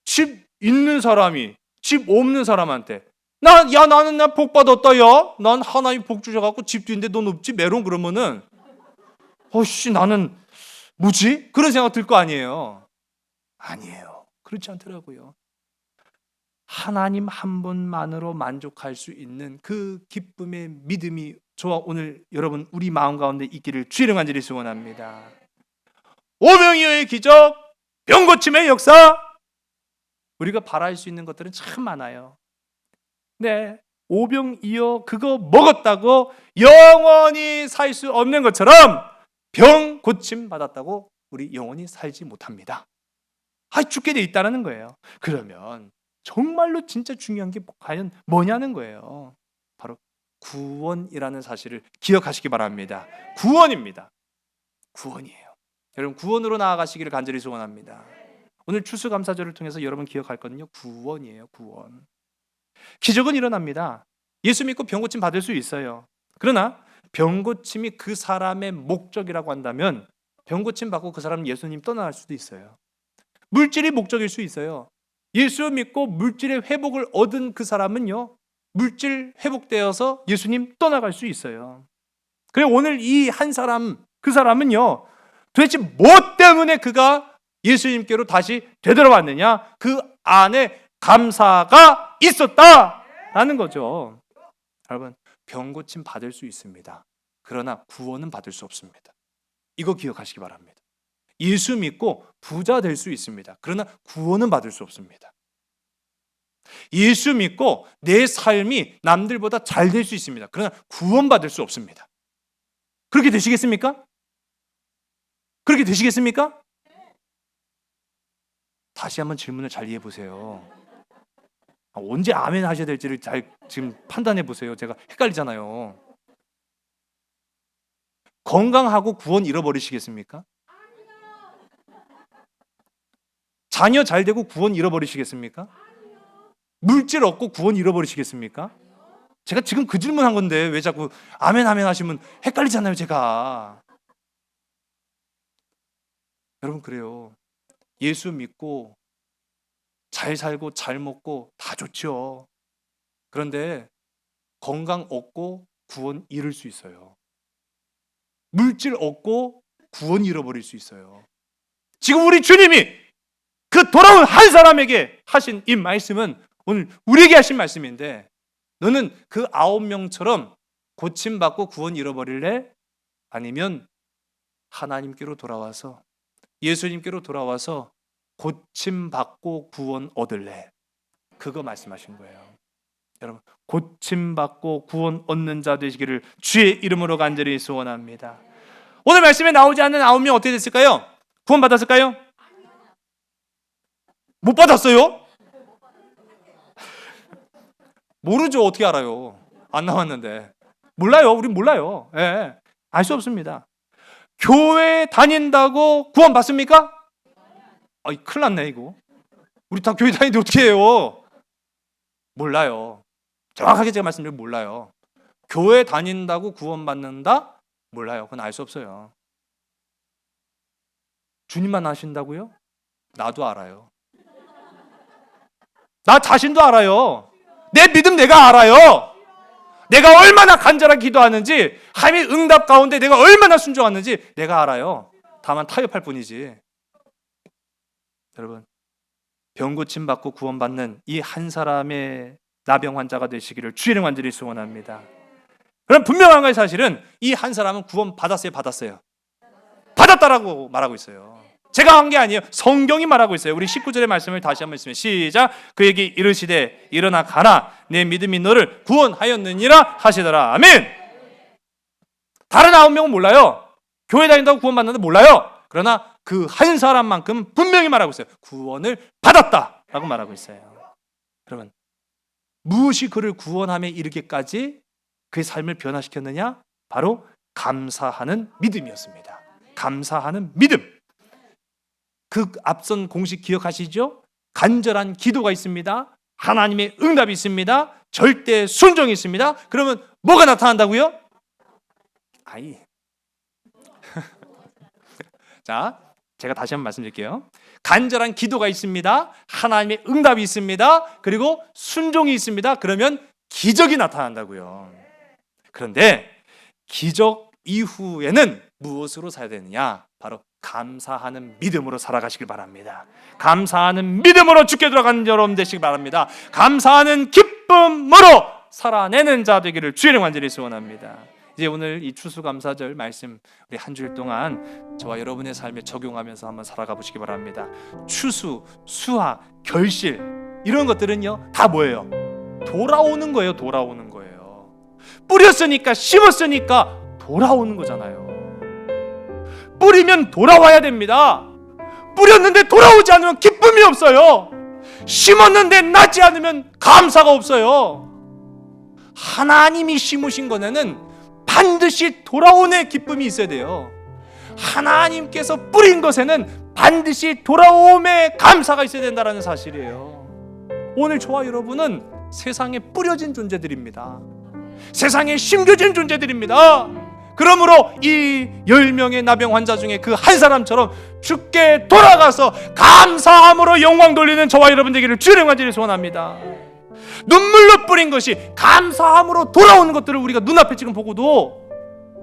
Speaker 2: 집 있는 사람이 집 없는 사람한테 나는 나 복 받았다. 야, 난 하나님 복 주셔갖고 집도 있는데 넌 없지? 메론 그러면은 나는 뭐지? 그런 생각 들 거 아니에요. 아니에요. 그렇지 않더라고요. 하나님 한 분만으로 만족할 수 있는 그 기쁨의 믿음이 저와 오늘 여러분 우리 마음 가운데 있기를 주의 간절히 소원합니다. 오병이어의 기적, 병고침의 역사, 우리가 바랄 수 있는 것들은 참 많아요. 네, 오병이어 그거 먹었다고 영원히 살 수 없는 것처럼 병 고침 받았다고 우리 영원히 살지 못합니다. 죽게 돼 있다는 거예요. 그러면 정말로 진짜 중요한 게 과연 뭐냐는 거예요. 바로 구원이라는 사실을 기억하시기 바랍니다. 구원입니다. 구원이에요. 여러분, 구원으로 나아가시기를 간절히 소원합니다. 오늘 추수감사절을 통해서 여러분 기억할 거는요, 구원이에요. 구원. 기적은 일어납니다. 예수 믿고 병고침 받을 수 있어요. 그러나 병고침이 그 사람의 목적이라고 한다면 병고침 받고 그 사람은 예수님 떠나갈 수도 있어요. 물질이 목적일 수 있어요. 예수 믿고 물질의 회복을 얻은 그 사람은요, 물질 회복되어서 예수님 떠나갈 수 있어요. 그래 오늘 이 한 사람, 그 사람은요, 도대체 뭐 때문에 그가 예수님께로 다시 되돌아왔느냐? 그 안에 감사가 있었다라는 거죠. 여러분, 병 고침 받을 수 있습니다. 그러나 구원은 받을 수 없습니다. 이거 기억하시기 바랍니다. 예수 믿고 부자 될 수 있습니다. 그러나 구원은 받을 수 없습니다. 예수 믿고 내 삶이 남들보다 잘 될 수 있습니다. 그러나 구원받을 수 없습니다. 그렇게 되시겠습니까? 그렇게 되시겠습니까? 다시 한번 질문을 잘 이해해 보세요. 언제 아멘 하셔야 될지를 잘 지금 판단해 보세요. 제가 헷갈리잖아요. 건강하고 구원 잃어버리시겠습니까? 자녀 잘 되고 구원 잃어버리시겠습니까? 물질 얻고 구원 잃어버리시겠습니까? 제가 지금 그 질문한 건데 왜 자꾸 아멘 아멘 하시면 헷갈리잖아요, 제가. 여러분, 그래요. 예수 믿고 잘 살고 잘 먹고 다 좋죠. 그런데 건강 얻고 구원 잃을 수 있어요. 물질 얻고 구원 잃어버릴 수 있어요. 지금 우리 주님이 그 돌아온 한 사람에게 하신 이 말씀은 오늘 우리에게 하신 말씀인데, 너는 그 9명처럼 고침받고 구원 잃어버릴래? 아니면 하나님께로 돌아와서, 예수님께로 돌아와서 고침받고 구원 얻을래? 그거 말씀하신 거예요. 여러분, 고침받고 구원 얻는 자 되시기를 주의 이름으로 간절히 소원합니다. 오늘 말씀에 나오지 않는 9명 어떻게 됐을까요? 구원 받았을까요? 못 받았어요? 모르죠. 어떻게 알아요? 안 나왔는데. 몰라요. 우린 몰라요. 예, 알 수 없습니다. 교회 다닌다고 구원 받습니까? 큰일 났네 이거. 우리 다 교회 다니는데 어떻게 해요? 몰라요. 정확하게 제가 말씀드리면 몰라요. 교회 다닌다고 구원 받는다? 몰라요. 그건 알 수 없어요. 주님만 아신다고요? 나도 알아요. 나 자신도 알아요. 내 믿음 내가 알아요. 내가 얼마나 간절하게 기도하는지, 하나님의 응답 가운데 내가 얼마나 순종하는지 내가 알아요. 다만 타협할 뿐이지. 여러분, 병 고침 받고 구원받는 이 한 사람의 나병 환자가 되시기를 주의 이름 간절히 소원합니다. 그럼 분명한 건 사실은 이 한 사람은 구원 받았어요, 받았어요? 받았다라고 말하고 있어요. 제가 한 게 아니에요. 성경이 말하고 있어요. 우리 19절의 말씀을 다시 한번 읽으면 시작. 그에게 이르시되 일어나 가라, 내 믿음이 너를 구원하였느니라 하시더라. 아멘. 다른 9명은 몰라요. 교회 다닌다고 구원받는데 몰라요. 그러나 그 한 사람만큼 분명히 말하고 있어요. 구원을 받았다라고 말하고 있어요. 여러분, 무엇이 그를 구원함에 이르기까지 그의 삶을 변화시켰느냐? 바로 감사하는 믿음이었습니다. 감사하는 믿음. 그 앞선 공식 기억하시죠? 간절한 기도가 있습니다. 하나님의 응답이 있습니다. 절대 순종이 있습니다. 그러면 뭐가 나타난다고요? 자, 제가 다시 한번 말씀드릴게요. 간절한 기도가 있습니다. 하나님의 응답이 있습니다. 그리고 순종이 있습니다. 그러면 기적이 나타난다고요. 그런데 기적 이후에는 무엇으로 살아야 되느냐? 바로 감사하는 믿음으로 살아가시길 바랍니다. 감사하는 믿음으로 주께 들어가는 여러분 되시길 바랍니다. 감사하는 기쁨으로 살아내는 자 되기를 주의 이름 간절히 소원합니다. 이제 오늘 이 추수감사절 말씀 우리 한 주일 동안 저와 여러분의 삶에 적용하면서 한번 살아가 보시기 바랍니다. 추수, 수확, 결실 이런 것들은요 다 뭐예요? 돌아오는 거예요. 돌아오는 거예요. 뿌렸으니까, 심었으니까 돌아오는 거잖아요. 뿌리면 돌아와야 됩니다. 뿌렸는데 돌아오지 않으면 기쁨이 없어요. 심었는데 나지 않으면 감사가 없어요. 하나님이 심으신 거는 반드시 돌아오는 기쁨이 있어야 돼요. 하나님께서 뿌린 것에는 반드시 돌아옴의 감사가 있어야 된다는 사실이에요. 오늘 저와 여러분은 세상에 뿌려진 존재들입니다. 세상에 심겨진 존재들입니다. 그러므로 이 10명의 나병 환자 중에 그 한 사람처럼 주께 돌아가서 감사함으로 영광 돌리는 저와 여러분 되기를 주의 간절히 소원합니다. 눈물로 뿌린 것이 감사함으로 돌아오는 것들을 우리가 눈앞에 지금 보고도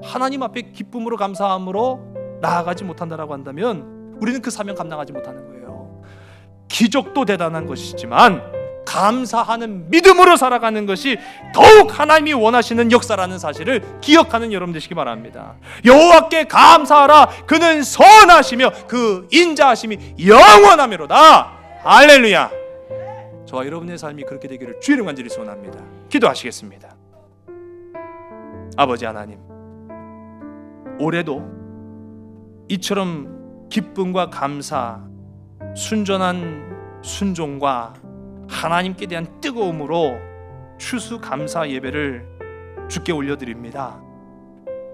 Speaker 2: 하나님 앞에 기쁨으로 감사함으로 나아가지 못한다라고 한다면 우리는 그 사명 감당하지 못하는 거예요. 기적도 대단한 것이지만 감사하는 믿음으로 살아가는 것이 더욱 하나님이 원하시는 역사라는 사실을 기억하는 여러분 되시기 바랍니다. 여호와께 감사하라. 그는 선하시며 그 인자하심이 영원하미로다. 할렐루야. 저와 여러분의 삶이 그렇게 되기를 주의 이름 간절히 소원합니다. 기도하시겠습니다. 아버지 하나님, 올해도 이처럼 기쁨과 감사, 순전한 순종과 하나님께 대한 뜨거움으로 추수감사 예배를 주께 올려드립니다.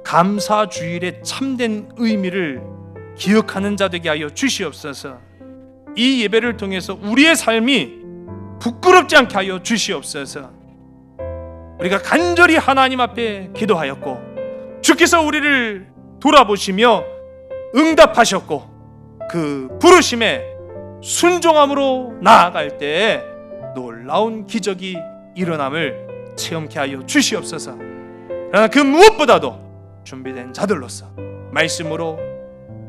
Speaker 2: 감사 주일의 참된 의미를 기억하는 자 되게 하여 주시옵소서. 이 예배를 통해서 우리의 삶이 부끄럽지 않게 하여 주시옵소서. 우리가 간절히 하나님 앞에 기도하였고 주께서 우리를 돌아보시며 응답하셨고 그 부르심에 순종함으로 나아갈 때에 놀라운 기적이 일어남을 체험케 하여 주시옵소서. 그러나 그 무엇보다도 준비된 자들로서, 말씀으로,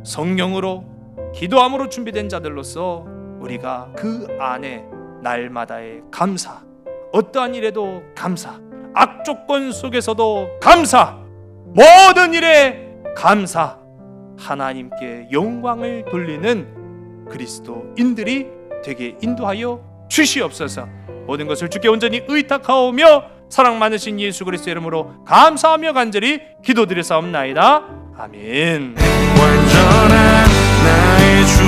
Speaker 2: 성령으로, 기도함으로 준비된 자들로서 우리가 그 안에 날마다의 감사, 어떠한 일에도 감사, 악조건 속에서도 감사, 모든 일에 감사, 하나님께 영광을 돌리는 그리스도인들이 되게 인도하여 주시옵소서. 모든 것을 주께 온전히 의탁하오며 사랑 많으신 예수 그리스도의 이름으로 감사하며 간절히 기도드리사옵나이다. 아멘.
Speaker 1: 완전한 나의 주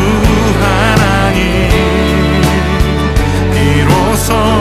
Speaker 1: 하나님, 비로소